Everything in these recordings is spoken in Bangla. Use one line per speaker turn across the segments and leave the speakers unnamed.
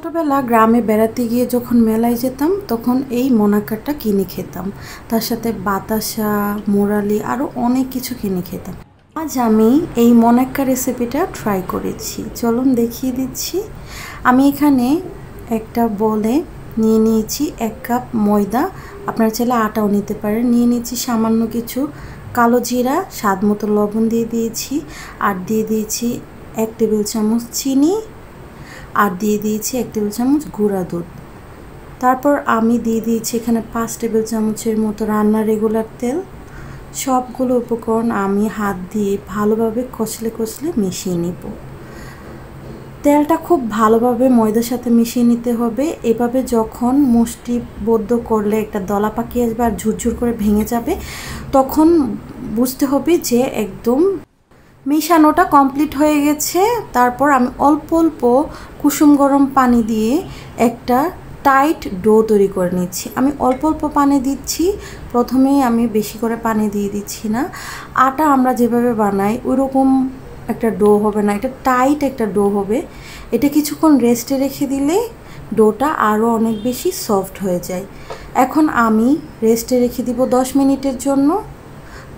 ছোটবেলা গ্রামে বেড়াতে গিয়ে যখন মেলায় যেতাম তখন এই মোনাক্কাটা কিনে খেতাম, তার সাথে বাতাসা, মোরালি আরও অনেক কিছু কিনে খেতাম। আজ আমি এই মোনাক্কা রেসিপিটা ট্রাই করেছি, চলুন দেখিয়ে দিচ্ছি। আমি এখানে একটা বলে নিয়ে নিয়েছি 1 কাপ ময়দা, আপনারা চাইলে আটাও নিতে পারেন। নিয়ে নিয়েছি সামান্য কিছু কালো জিরা, স্বাদ মতো লবণ দিয়ে দিয়েছি, আর দিয়ে দিয়েছি 1 টেবিল চামচ চিনি, আর দিয়ে দিয়েছি 1 টেবিল চামচ গুঁড়া দুধ। তারপর আমি দিয়ে দিয়েছি এখানে 5 টেবিল চামচের মতো রান্নার রেগুলার তেল। সবগুলো উপকরণ আমি হাত দিয়ে ভালোভাবে কষলে কষলে মিশিয়ে নিব। তেলটা খুব ভালোভাবে ময়দার সাথে মিশিয়ে নিতে হবে। এভাবে যখন মুষ্টিবদ্ধ করলে একটা দলা পাকিয়ে আসবে আর ঝুরঝুর করে ভেঙে যাবে, তখন বুঝতে হবে যে একদম মিশানোটা কমপ্লিট হয়ে গেছে। তারপর আমি অল্প অল্প কুসুম গরম পানি দিয়ে একটা টাইট ডো তৈরি করে নিচ্ছি। আমি অল্প অল্প পানি দিচ্ছি, প্রথমেই আমি বেশি করে পানি দিয়ে দিচ্ছি না। আটা আমরা যেভাবে বানাই ওইরকম একটা ডো হবে না, এটা টাইট একটা ডো হবে। এটা কিছুক্ষণ রেস্টে রেখে দিলে ডোটা আরও অনেক বেশি সফট হয়ে যায়। এখন আমি রেস্টে রেখে দিব 10 মিনিটের জন্য।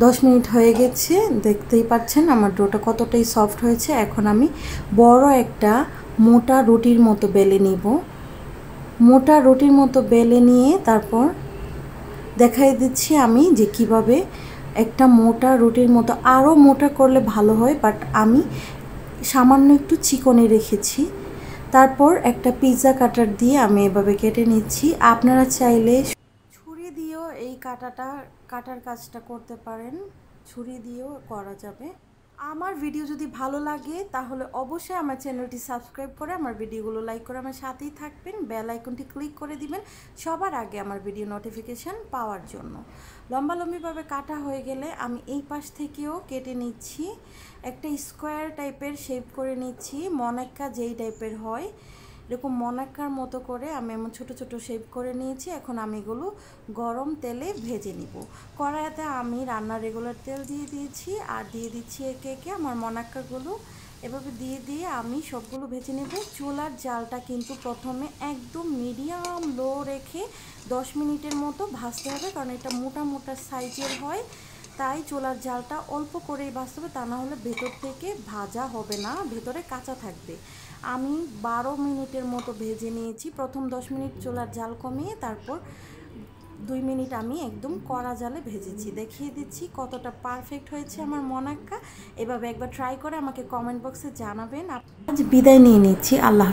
10 মিনিট হয়ে গেছে, দেখতেই পাচ্ছেন আমার ডোটা কতটাই সফট হয়েছে। এখন আমি বড় একটা মোটা রুটির মতো বেলে নিব। মোটা রুটির মতো বেলে নিয়ে তারপর দেখাই দিচ্ছি আমি যে কিভাবে একটা মোটা রুটির মতো, আরও মোটা করলে ভালো হয়, বাট আমি সামান্য একটু চিকনে রেখেছি। তারপর একটা পিৎজা কাটার দিয়ে আমি এভাবে কেটে নিচ্ছি। আপনারা চাইলে ছুরি দিয়েও এই কাটার কাজটা করতে পারেন, ছুরি দিয়েও করা যাবে। আমার ভিডিও যদি ভালো লাগে তাহলে অবশ্যই আমার চ্যানেলটি সাবস্ক্রাইব করে আমার ভিডিওগুলো লাইক করে আমার সাথেই থাকবেন, বেল আইকনটি ক্লিক করে দিবেন সবার আগে আমার ভিডিও নোটিফিকেশান পাওয়ার জন্য। লম্বালম্বিভাবে কাটা হয়ে গেলে আমি এই পাশ থেকেও কেটে নিচ্ছি, একটা স্কোয়ার টাইপের শেপ করে নিচ্ছি, মোনাক্কা যেই টাইপের হয় এরকম মোনাক্কার মতো করে আমি এমন ছোট ছোট শেপ করে নিয়েছি। এখন আমি এগুলো গরম তেলে ভেজে নিব। কড়াইতে আমি রান্নার রেগুলার তেল দিয়ে দিয়েছি, আর দিয়ে দিচ্ছি একে একে আমার মোনাক্কাগুলো। এভাবে দিয়ে দিয়ে আমি সবগুলো ভেজে নেব। চুলার জালটা কিন্তু প্রথমে একদম মিডিয়াম লো রেখে 10 মিনিটের মতো ভাজতে হবে, কারণ এটা মোটা মোটা সাইজের হয়, তাই চুলার জালটা অল্প করেই ভাজতে হবে, তা না হলে ভেতর থেকে ভাজা হবে না, ভেতরে কাঁচা থাকবে। আমি 12 মিনিটের মতো ভেজে নিয়েছি। প্রথম 10 মিনিট চুলার জাল কমিয়ে তারপর 2 মিনিট আমি একদম কড়া জালে ভেজেছি। দেখিয়ে দিচ্ছি কতটা পারফেক্ট হয়েছে আমার মোনাক্কা। এভাবে একবার ট্রাই করে আমাকে কমেন্ট বক্সে জানাবেন। আজ বিদায় নিয়ে নিচ্ছি, আল্লাহ।